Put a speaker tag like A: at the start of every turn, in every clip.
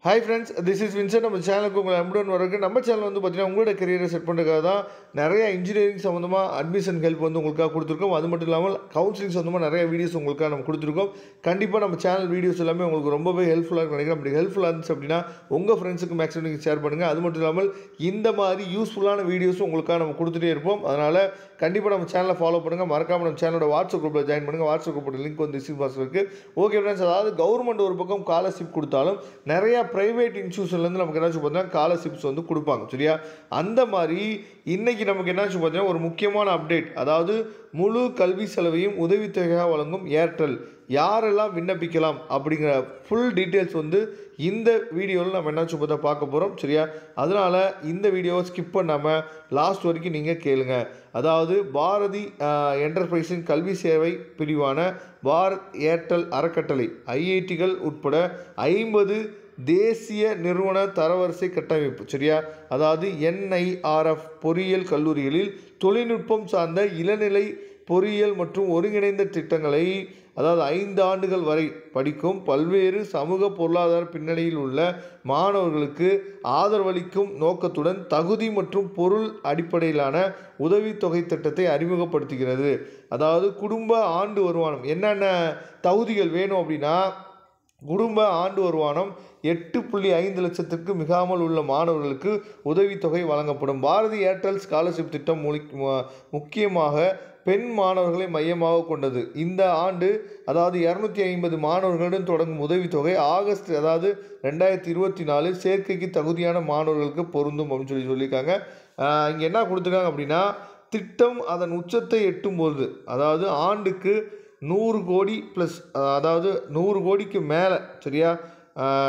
A: Hi friends, this is Vincent. நம்ம சேனலுக்கு உங்களை அன்புடன் வரவேற்கிறேன். நம்ம சேனல் வந்து பார்த்தீங்கன்னா உங்களோட கரியரை செட் பண்ணுறதுக்காக தான் நிறைய இன்ஜினியரிங் சம்மந்தமாக அட்மிஷன் ஹெல்ப் வந்து உங்களுக்காக கொடுத்துருக்கோம். அது மட்டும் இல்லாமல் கவுன்சிலிங் சம்மந்தமாக நிறைய வீடியோஸ் உங்களுக்காக நம்ம கொடுத்துருக்கோம். கண்டிப்பாக நம்ம சேனல் வீடியோஸ் எல்லாமே உங்களுக்கு ரொம்பவே ஹெல்ப்ஃபுல்லாக நினைக்கிறேன். அப்படி ஹெல்ப்ஃபுல்லாக இருந்துச்சு அப்படின்னா உங்கள் ஃப்ரெண்ட்ஸுக்கு மேக்ஸிமம் நீங்கள் ஷேர் பண்ணுங்கள். அது மட்டும் இல்லாமல் இந்த மாதிரி யூஸ்ஃபுல்லான வீடியோஸும் உங்களுக்காக நம்ம கொடுத்துட்டே இருப்போம். அதனால் கண்டிப்பாக நம்ம சேனலை ஃபாலோ பண்ணுங்கள். மறக்காமல் நம்ம சேனலோட வாட்ஸ்அப் குரூப்பில் ஜாயின் பண்ணுங்கள். வாட்ஸ்அப் குரூப்போட லிங்க் வந்து டிஸ்கிரிப்ஷன் பாக்ஸில் இருக்குது. ஓகே ஃப்ரெண்ட்ஸ், அதாவது கவர்மெண்ட் ஒரு பக்கம் ஸ்காலர்ஷிப் கொடுத்தாலும் நிறையா ப்ரைவேட் இன்ஸ்டியூஷன்லேருந்து நமக்கு என்னாச்சு பார்த்தீங்கன்னா ஸ்காலர்ஷிப்ஸ் வந்து கொடுப்பாங்க. சரியா, அந்த மாதிரி இன்றைக்கி நமக்கு என்னாச்சு பார்த்தீங்கன்னா ஒரு முக்கியமான அப்டேட், அதாவது முழு கல்வி செலவையும் உதவித்தொகையாக வழங்கும் ஏர்டெல் யாரெல்லாம் விண்ணப்பிக்கலாம் அப்படிங்கிற ஃபுல் டீட்டெயில்ஸ் வந்து இந்த வீடியோவில் நம்ம என்னாச்சு பார்த்தா பார்க்க போகிறோம். சரியா, அதனால் இந்த வீடியோவை ஸ்கிப் பண்ணாமல் லாஸ்ட் வரைக்கும் நீங்கள் கேளுங்க. அதாவது பாரதி என்டர்பிரைஸின் கல்வி சேவை பிரிவான பாரத் ஏர்டெல் அறக்கட்டளை ஐஐடிகள் உட்பட 50 தேசிய நிறுவன தரவரிசை கட்டமைப்பு, சரியா, அதாவது என்ஐஆர்எஃப் பொறியியல் கல்லூரிகளில் தொழில்நுட்பம் சார்ந்த இளநிலை பொறியியல் மற்றும் ஒருங்கிணைந்த திட்டங்களை, அதாவது 5 ஆண்டுகள் வரை படிக்கும் பல்வேறு சமூக பொருளாதார பின்னணியில் உள்ள மாணவர்களுக்கு ஆதரவளிக்கும் நோக்கத்துடன் தகுதி மற்றும் பொருள் அடிப்படையிலான உதவித்தொகை திட்டத்தை அறிமுகப்படுத்துகிறது. அதாவது குடும்ப ஆண்டு வருமானம் என்னென்ன தகுதிகள் வேணும் அப்படின்னா, குடும்ப ஆண்டு வருமானம் 8.5 லட்சத்திற்கு மிகாமல் உள்ள மாணவர்களுக்கு உதவித்தொகை வழங்கப்படும். பாரதி ஏர்டெல் ஸ்காலர்ஷிப் திட்டம் முக்கியமாக பெண் மாணவர்களை மையமாக கொண்டது. இந்த ஆண்டு அதாவது 250 மாணவர்களுடன் தொடங்கும் உதவித்தொகை ஆகஸ்ட் அதாவது 2024 சேர்க்கைக்கு தகுதியான மாணவர்களுக்கு பொருந்தும் அப்படின்னு சொல்லியிருக்காங்க. இங்கே என்ன கொடுத்துருக்காங்க அப்படின்னா, திட்டம் அதன் உச்சத்தை எட்டும்போது, அதாவது ஆண்டுக்கு 100 கோடி ப்ளஸ், அதாவது 100 கோடிக்கு மேலே, சரியா,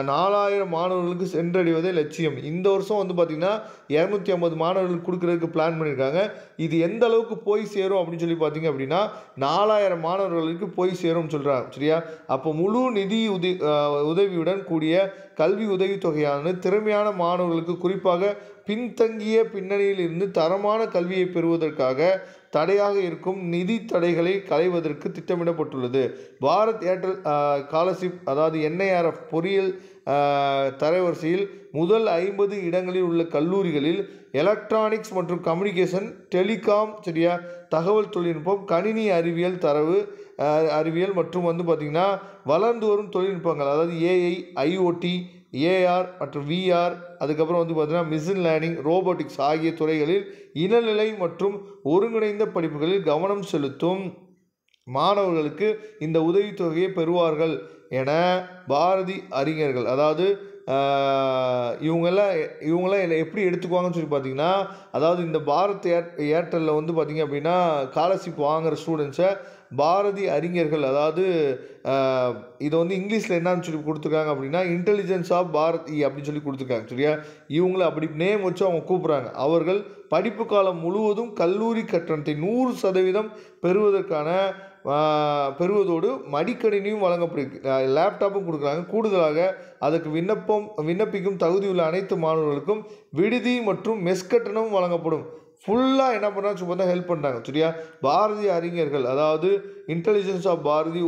A: 4000 மாணவர்களுக்கு சென்றடைவதே லட்சியம். இந்த வருஷம் வந்து பார்த்திங்கன்னா 250 மாணவர்களுக்கு கொடுக்குறதுக்கு பிளான் பண்ணியிருக்காங்க. இது எந்த அளவுக்கு போய் சேரும் அப்படின்னு சொல்லி பார்த்தீங்க அப்படின்னா 4000 மாணவர்களுக்கு போய் சேரும்னு சொல்கிறாங்க. சரியா, அப்போ முழு நிதி உதவியுடன் கூடிய கல்வி உதவித்தொகையானது திறமையான மாணவர்களுக்கு, குறிப்பாக பின்தங்கிய பின்னணியில் இருந்து தரமான கல்வியை பெறுவதற்காக தடையாக இருக்கும் நிதி தடைகளை களைவதற்கு திட்டமிடப்பட்டுள்ளது. பாரத் ஏர்டெல் ஸ்காலர்ஷிப் அதாவது என்ஐஆர்எஃப் பொறியியல் தரவரிசையில் முதல் 50 இடங்களில் உள்ள கல்லூரிகளில் எலக்ட்ரானிக்ஸ் மற்றும் கம்யூனிகேஷன், டெலிகாம், சரியா, தகவல் தொழில்நுட்பம், கணினி அறிவியல், தரவு அறிவியல் மற்றும் வந்து பார்த்திங்கன்னா வளர்ந்து வரும் தொழில்நுட்பங்கள், அதாவது ஏஐ, ஐஓடி, ஏஆர் மற்றும் விஆர், அதுக்கப்புறம் வந்து பார்த்திங்கன்னா மிஷின் லேர்னிங், ரோபோட்டிக்ஸ் ஆகிய துறைகளில் இளநிலை மற்றும் ஒருங்கிணைந்த படிப்புகளில் கவனம் செலுத்தும் மாணவர்களுக்கு இந்த உதவித்தொகையை பெறுவார்கள் என பாரதி அறிஞர்கள், அதாவது இவங்கெல்லாம் எப்படி எடுத்துக்குவாங்கன்னு சொல்லி பார்த்தீங்கன்னா, அதாவது இந்த பாரத் ஏர்டெல்லில் வந்து பார்த்திங்க அப்படின்னா ஸ்காலர்ஷிப் வாங்குகிற ஸ்டூடெண்ட்ஸை பாரதி அறிஞர்கள், அதாவது இதை வந்து இங்கிலீஷில் என்னன்னு சொல்லி கொடுத்துருக்காங்க அப்படின்னா இன்டெலிஜென்ஸ் ஆஃப் பாரதி அப்படின்னு சொல்லி கொடுத்துருக்காங்க. சரியா, இவங்களை அப்படி நேம் வச்சு அவங்க கூப்பிட்றாங்க. அவர்கள் படிப்பு காலம் முழுவதும் கல்லூரி கட்டணத்தை 100% பெறுவதோடு மடிக்கணினியும் வழங்கப்படுது, லேப்டாப்பும் கொடுக்குறாங்க. கூடுதலாக அதுக்கு விண்ணப்பிக்கும் தகுதியுள்ள அனைத்து மாணவர்களுக்கும் விடுதி மற்றும் மெஸ் கட்டணமும் வழங்கப்படும். ஃபுல்லாக என்ன பண்ணால் சும்மா ஹெல்ப் பண்ணுறாங்க. சரியா, பாரதி அறிஞர்கள், அதாவது இன்டெலிஜென்ஸ் ஆஃப் பாரதி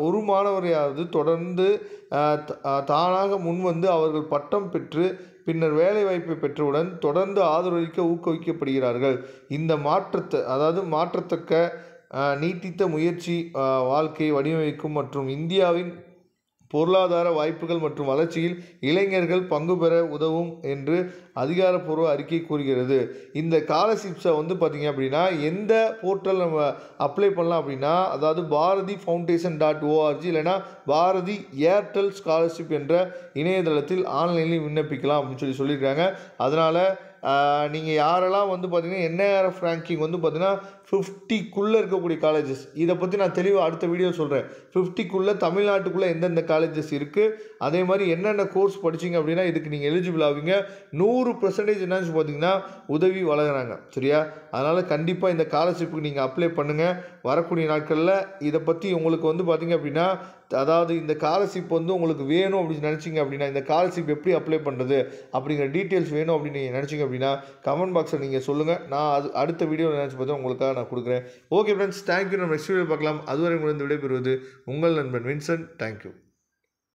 A: ஒரு மாணவரையாவது தொடர்ந்து தானாக முன்வந்து அவர்கள் பட்டம் பெற்று பின்னர் வேலைவாய்ப்பை பெற்றவுடன் தொடர்ந்து ஆதரவளிக்க ஊக்குவிக்கப்படுகிறார்கள். இந்த மாற்றத்தக்க நீட்டித்த முயற்சி வாழ்க்கையை வடிவமைக்கும் மற்றும் இந்தியாவின் பொருளாதார வாய்ப்புகள் மற்றும் வளர்ச்சியில் இளைஞர்கள் பங்கு பெற உதவும் என்று அதிகாரப்பூர்வ அறிக்கை கூறுகிறது. இந்த ஸ்காலர்ஷிப்ஸை வந்து பார்த்திங்க அப்படின்னா எந்த போர்ட்டல் நம்ம அப்ளை பண்ணலாம் அப்படின்னா, அதாவது பாரதி ஃபவுண்டேஷன்.org இல்லைனா பாரதி ஏர்டெல் ஸ்காலர்ஷிப் என்ற இணையதளத்தில் ஆன்லைனில் விண்ணப்பிக்கலாம் அப்படின்னு சொல்லியிருக்காங்க. அதனால் நீங்கள் யாரெல்லாம் வந்து பார்த்திங்கன்னா என்ஐஆர்எஃப் ரேங்கிங் வந்து பார்த்திங்கன்னா 50க்குள்ளே இருக்கக்கூடிய காலேஜஸ், இதை பற்றி நான் தெளிவாக அடுத்த வீடியோ சொல்கிறேன். 50க்குள்ளே தமிழ்நாட்டுக்குள்ளே எந்தெந்த காலேஜஸ் இருக்குது, அதே மாதிரி என்னென்ன கோர்ஸ் படிச்சிங்க அப்படின்னா இதுக்கு நீங்கள் எலிஜிபிள் ஆவீங்க. 100% என்னன்னு பார்த்திங்கன்னா உதவி வழங்குறாங்க. சரியா, அதனால் கண்டிப்பாக இந்த ஸ்காலர்ஷிப்புக்கு நீங்கள் அப்ளை பண்ணுங்கள். வரக்கூடிய நாட்களில் இதை பற்றி உங்களுக்கு வந்து பார்த்திங்க அப்படின்னா, அதாவது இந்த ஸ்காலர்ஷிப் வந்து உங்களுக்கு வேணும் அப்படின்னு நினச்சிங்க அப்படின்னா, இந்த ஸ்காலர்ஷிப் எப்படி அப்ளை பண்ணுறது அப்படிங்கிற டீட்டெயில்ஸ் வேணும் அப்படின்னு நீங்கள் நினச்சிங்க அப்படின்னா கமெண்ட் பாக்ஸில் நீங்கள் சொல்லுங்கள். நான் அடுத்த வீடியோவில் நினச்சி பார்த்தா உங்களுக்காக நான் கொடுக்குறேன். Okay friends, thank you. நம்ம நெக்ஸ்ட் வீடியோ பார்க்கலாம். அதுவரை முடிந்து விடைபெறுவது உங்கள் நண்பன் வின்சென்ட். தேங்க்யூ.